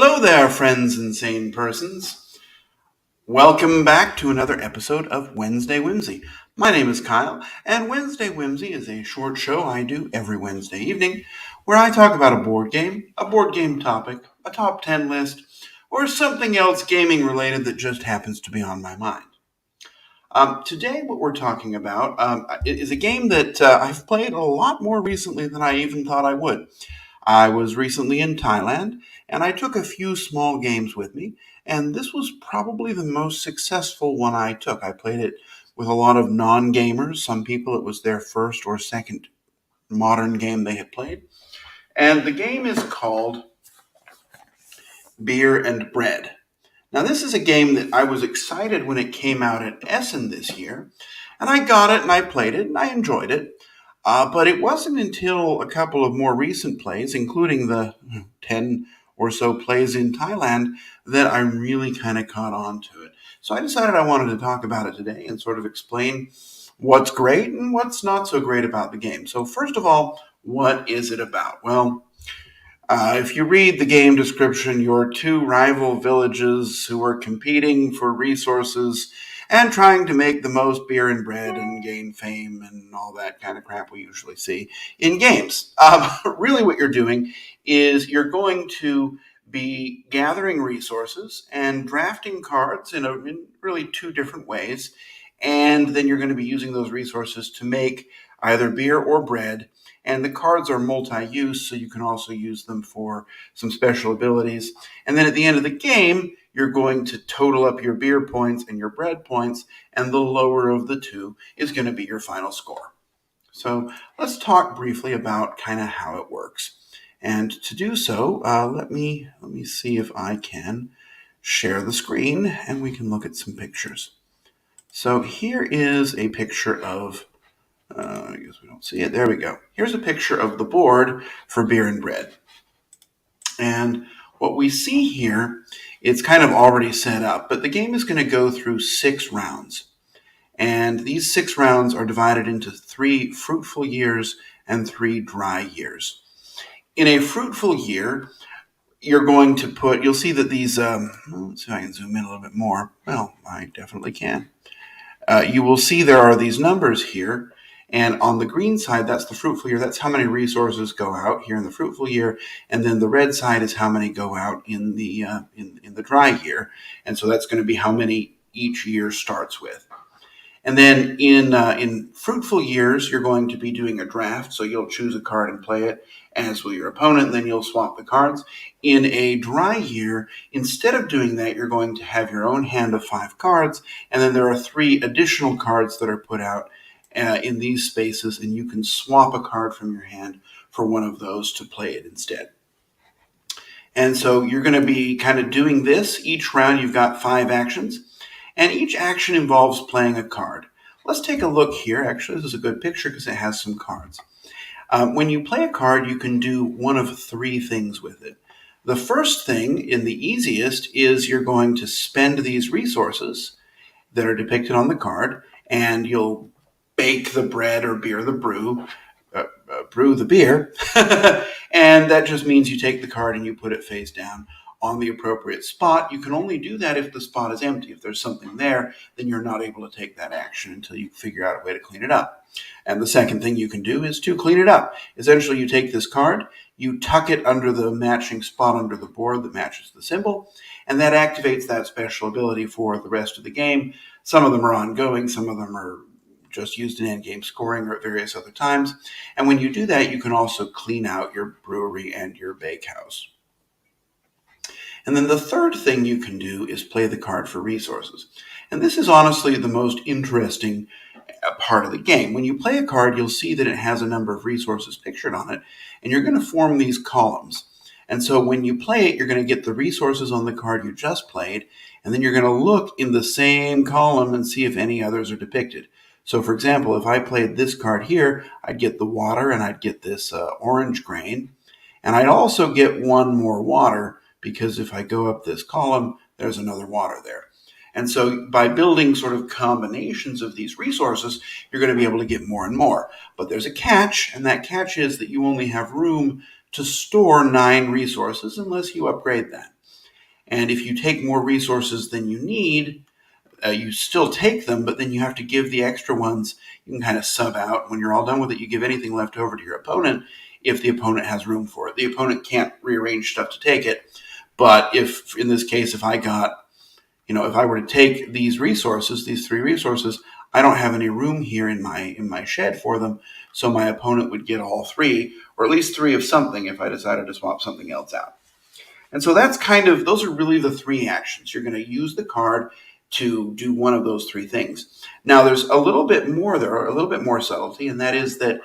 Hello there, friends and sane persons. Welcome back to another episode of Wednesday Whimsy. My name is Kyle, and Wednesday Whimsy is a short show I do every Wednesday evening where I talk about a board game topic, a top 10 list, or something else gaming related that just happens to be on my mind. Today, what we're talking about is a game that I've played a lot more recently than I even thought I would. I was recently in Thailand, and I took a few small games with me, and this was probably the most successful one I took. I played it with a lot of non-gamers. Some people, it was their first or second modern game they had played. And the game is called Beer and Bread. Now, this is a game that I was excited when it came out at Essen this year, and I got it and I played it and I enjoyed it. But it wasn't until a couple of more recent plays, including the 10 or so plays in Thailand, that I really kind of caught on to it. So I decided I wanted to talk about it today and sort of explain what's great and what's not so great about the game. So first of all, what is it about? Well, if you read the game description, you're two rival villages who are competing for resources and trying to make the most beer and bread and gain fame and all that kind of crap we usually see in games. Really, what you're doing is you're going to be gathering resources and drafting cards in really two different ways. And then you're going to be using those resources to make either beer or bread. And the cards are multi-use, so you can also use them for some special abilities. And then at the end of the game, you're going to total up your beer points and your bread points, and the lower of the two is going to be your final score. So let's talk briefly about kind of how it works. And to do so, let me see if I can share the screen, and we can look at some pictures. So here is a picture of I guess we don't see it. There we go. Here's a picture of the board for beer and bread. And what we see here, it's kind of already set up, but the game is going to go through 6 rounds. And these 6 rounds are divided into 3 fruitful years and 3 dry years. In a fruitful year, you're going to you'll see that these, let's see if I can zoom in a little bit more. Well, I definitely can. You will see there are these numbers here. And on the green side, that's the fruitful year. That's how many resources go out here in the fruitful year. And then the red side is how many go out in the in the dry year. And so that's going to be how many each year starts with. And then in fruitful years, you're going to be doing a draft. So you'll choose a card and play it, as will your opponent. And then you'll swap the cards. In a dry year, instead of doing that, you're going to have your own hand of 5 cards. And then there are 3 additional cards that are put out in these spaces, and you can swap a card from your hand for one of those to play it instead. And so you're going to be kind of doing this. Each round you've got 5 actions, and each action involves playing a card. Let's take a look here. Actually, this is a good picture because it has some cards. When you play a card, you can do one of 3 things with it. The first thing, in the easiest, is you're going to spend these resources that are depicted on the card, and you'll bake the bread or beer the brew, brew the beer, and that just means you take the card and you put it face down on the appropriate spot. You can only do that if the spot is empty. If there's something there, then you're not able to take that action until you figure out a way to clean it up. And the second thing you can do is to clean it up. Essentially, you take this card, you tuck it under the matching spot under the board that matches the symbol, and that activates that special ability for the rest of the game. Some of them are ongoing, some of them are just used in endgame scoring or at various other times. And when you do that, you can also clean out your brewery and your bakehouse. And then the third thing you can do is play the card for resources. And this is honestly the most interesting part of the game. When you play a card, you'll see that it has a number of resources pictured on it, and you're going to form these columns. And so when you play it, you're going to get the resources on the card you just played, and then you're going to look in the same column and see if any others are depicted. So, for example, if I played this card here, I'd get the water and I'd get this orange grain. And I'd also get one more water because if I go up this column, there's another water there. And so by building sort of combinations of these resources, you're going to be able to get more and more. But there's a catch, and that catch is that you only have room to store 9 resources unless you upgrade that. And if you take more resources than you need, you still take them, but then you have to give the extra ones. You can kind of sub out. When you're all done with it, you give anything left over to your opponent if the opponent has room for it. The opponent can't rearrange stuff to take it. But if, in this case, if I were to take these resources, these 3 resources, I don't have any room here in my shed for them. So my opponent would get all 3, or at least 3 of something if I decided to swap something else out. And so those are really the 3 actions. You're going to use the card to do one of those 3 things. Now, there's a little bit more there, a little bit more subtlety, and that is that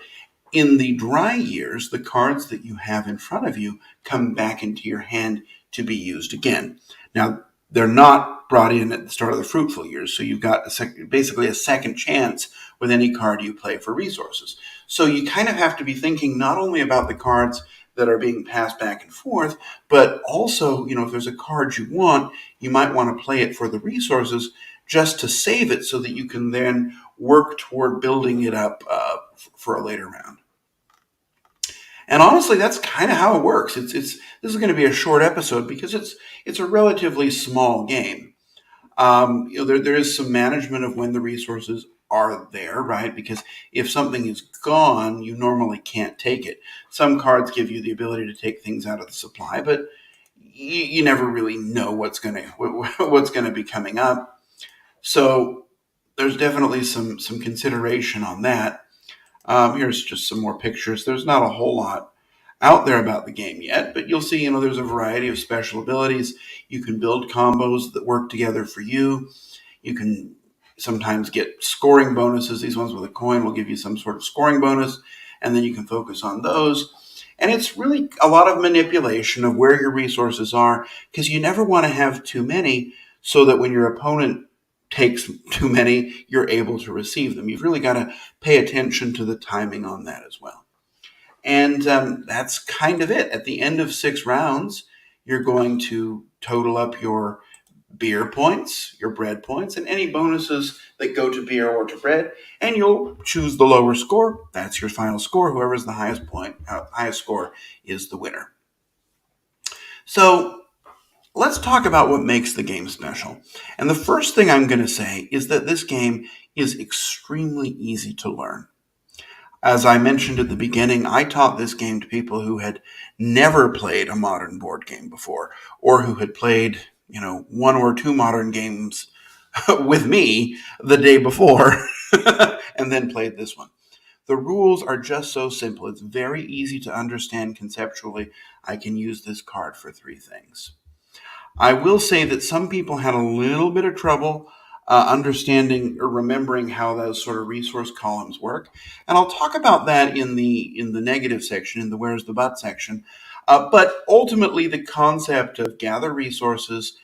in the dry years, the cards that you have in front of you come back into your hand to be used again. Now, they're not brought in at the start of the fruitful years, so you've got basically a second chance with any card you play for resources. So you kind of have to be thinking not only about the cards that are being passed back and forth, but also, if there's a card you want, you might want to play it for the resources just to save it so that you can then work toward building it up for a later round. And honestly, that's kind of how it works. This is going to be a short episode because it's a relatively small game. There is some management of when the resources are there, right? Because if something is gone, you normally can't take it. Some cards give you the ability to take things out of the supply, but you never really know what's going to be coming up. So there's definitely some consideration on that. Here's just some more pictures. There's not a whole lot out there about the game yet, but you'll see, there's a variety of special abilities. You can build combos that work together for you. You can sometimes get scoring bonuses. These ones with a coin will give you some sort of scoring bonus, and then you can focus on those. And it's really a lot of manipulation of where your resources are, because you never want to have too many so that when your opponent takes too many, you're able to receive them. You've really got to pay attention to the timing on that as well. And that's kind of it. At the end of 6 rounds, you're going to total up your beer points, your bread points, and any bonuses that go to beer or to bread, and you'll choose the lower score. That's your final score. Whoever's the highest score is the winner. So let's talk about what makes the game special. And the first thing I'm going to say is that this game is extremely easy to learn. As I mentioned at the beginning, I taught this game to people who had never played a modern board game before, or who had played, 1 or 2 modern games with me the day before, and then played this one. The rules are just so simple. It's very easy to understand conceptually. I can use this card for 3 things. I will say that some people had a little bit of trouble understanding or remembering how those sort of resource columns work, and I'll talk about that in the negative section, in the where's the but section. But ultimately, the concept of gather resources,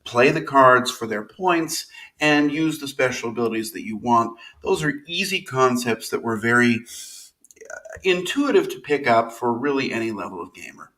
play the cards for their points, and use the special abilities that you want. Those are easy concepts that were very intuitive to pick up for really any level of gamer.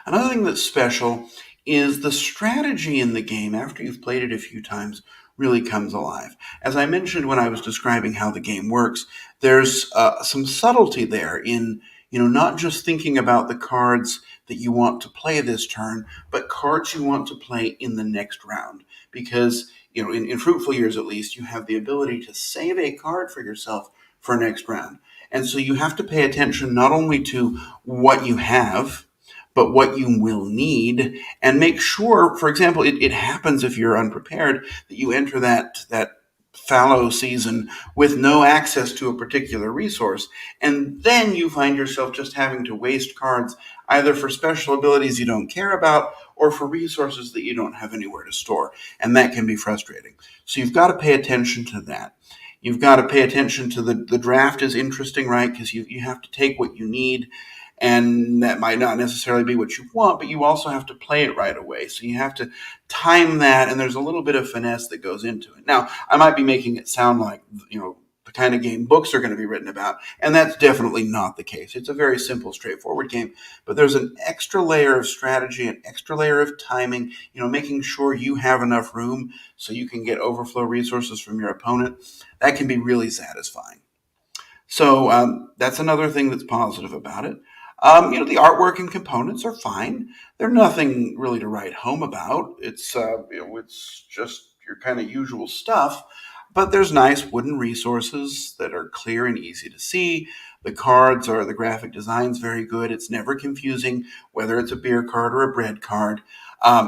Another thing that's special is the strategy in the game after you've played it a few times really comes alive. As I mentioned when I was describing how the game works, there's some subtlety there in, not just thinking about the cards that you want to play this turn, but cards you want to play in the next round. Because, in fruitful years at least, you have the ability to save a card for yourself for next round. And so you have to pay attention not only to what you have, but what you will need, and make sure, for example, it happens if you're unprepared, that you enter that fallow season with no access to a particular resource, and then you find yourself just having to waste cards either for special abilities you don't care about or for resources that you don't have anywhere to store, and that can be frustrating. So you've got to pay attention to that. You've got to pay attention to the draft is interesting, right? Because you have to take what you need, and that might not necessarily be what you want, but you also have to play it right away. So you have to time that, and there's a little bit of finesse that goes into it. Now, I might be making it sound like, the kind of game books are going to be written about, and that's definitely not the case. It's a very simple, straightforward game, but there's an extra layer of strategy, an extra layer of timing, making sure you have enough room so you can get overflow resources from your opponent. That can be really satisfying. So that's another thing that's positive about it. The artwork and components are fine. They're nothing really to write home about. It's just your kind of usual stuff. But there's nice wooden resources that are clear and easy to see. The graphic design's very good. It's never confusing whether it's a beer card or a bread card.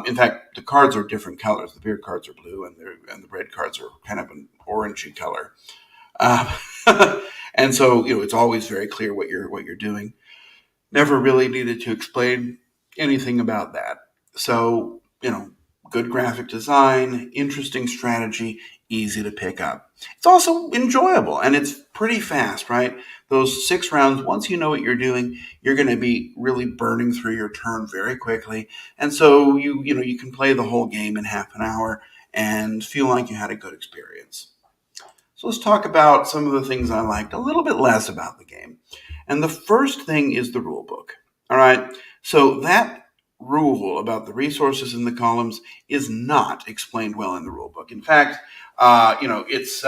In fact, the cards are different colors. The beer cards are blue, and the bread cards are kind of an orangey color. Uh, and so it's always very clear what you're doing. Never really needed to explain anything about that. So, good graphic design, interesting strategy, easy to pick up. It's also enjoyable and it's pretty fast, right? Those 6 rounds, once you know what you're doing, you're going to be really burning through your turn very quickly. And so you can play the whole game in half an hour and feel like you had a good experience. So let's talk about some of the things I liked a little bit less about the game. And the first thing is the rule book. All right. So that rule about the resources in the columns is not explained well in the rule book. In fact, it's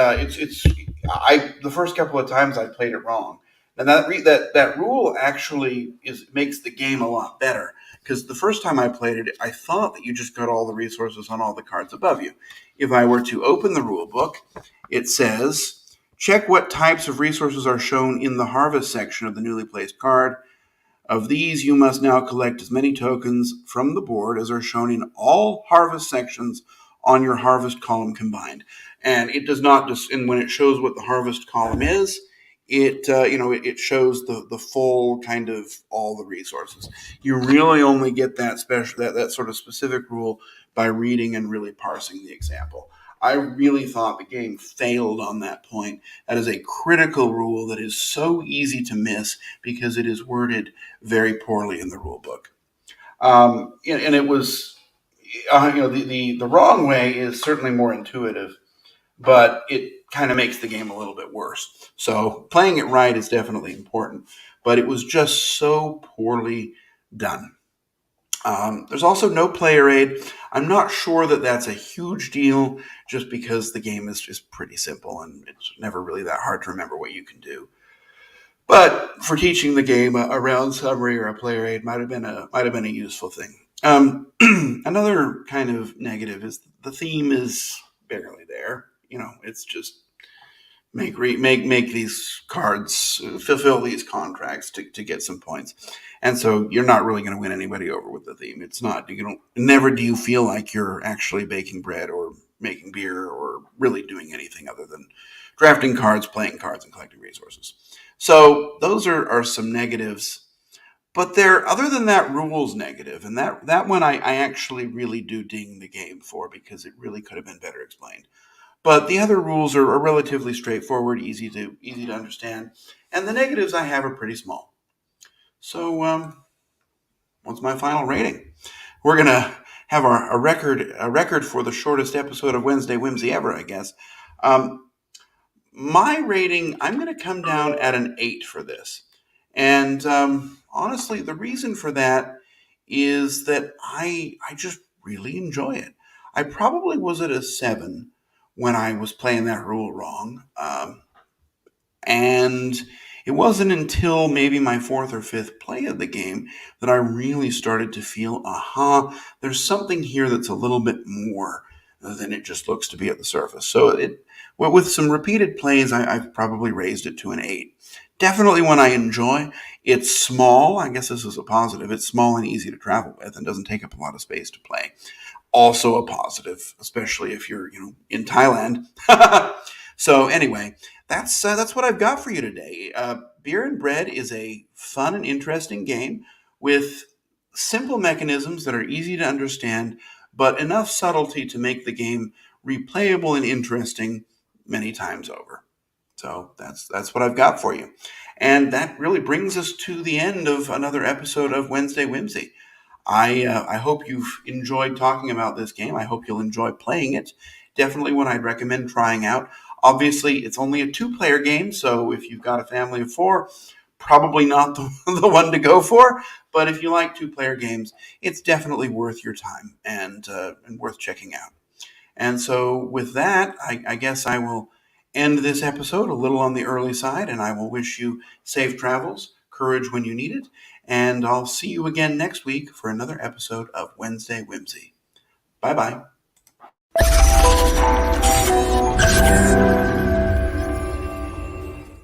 I the first couple of times I played it wrong. And that rule actually makes the game a lot better because the first time I played it, I thought that you just got all the resources on all the cards above you. If I were to open the rule book, it says, check what types of resources are shown in the harvest section of the newly placed card. Of these, you must now collect as many tokens from the board as are shown in all harvest sections on your harvest column combined. And it does not just, and when it shows what the harvest column is, it shows the full kind of all the resources. You really only get that sort of specific rule by reading and really parsing the example. I really thought the game failed on that point. That is a critical rule that is so easy to miss because it is worded very poorly in the rule book. And it was, the wrong way is certainly more intuitive, but it kind of makes the game a little bit worse. So playing it right is definitely important, but it was just so poorly done. There's also no player aid. I'm not sure that that's a huge deal just because the game is just pretty simple and it's never really that hard to remember what you can do. But for teaching the game, a round summary or a player aid might have been a useful thing. Another kind of negative is the theme is barely there. It's just make these cards, fulfill these contracts to get some points, and so you're not really going to win anybody over with the theme. It's not. You don't. Never do you feel like you're actually baking bread or making beer or really doing anything other than drafting cards, playing cards, and collecting resources. So those are some negatives. But other than that, rules negative, and that one I actually really do ding the game for because it really could have been better explained. But the other rules are relatively straightforward, easy to understand, and the negatives I have are pretty small. So, what's my final rating? We're gonna have a record for the shortest episode of Wednesday Whimsy ever, I guess. Um, my rating, I'm going to come down at an 8 for this. And honestly, the reason for that is that I just really enjoy it. I probably was at a 7 when I was playing that rule wrong. And it wasn't until maybe my fourth or fifth play of the game that I really started to feel, there's something here that's a little bit more than it just looks to be at the surface. So with some repeated plays, I've probably raised it to an 8. Definitely one I enjoy. It's small. I guess this is a positive. It's small and easy to travel with and doesn't take up a lot of space to play. Also a positive, especially if you're, in Thailand. So anyway, that's what I've got for you today. Beer and Bread is a fun and interesting game with simple mechanisms that are easy to understand, but enough subtlety to make the game replayable and interesting many times over. So that's what I've got for you. And that really brings us to the end of another episode of Wednesday Whimsy. I hope you've enjoyed talking about this game. I hope you'll enjoy playing it. Definitely one I'd recommend trying out. Obviously, it's only a 2-player game, so if you've got a family of 4, probably not the one to go for. But if you like 2-player games, it's definitely worth your time and worth checking out. And so with that, I guess I will end this episode a little on the early side, and I will wish you safe travels, courage when you need it. And I'll see you again next week for another episode of Wednesday Whimsy. Bye bye.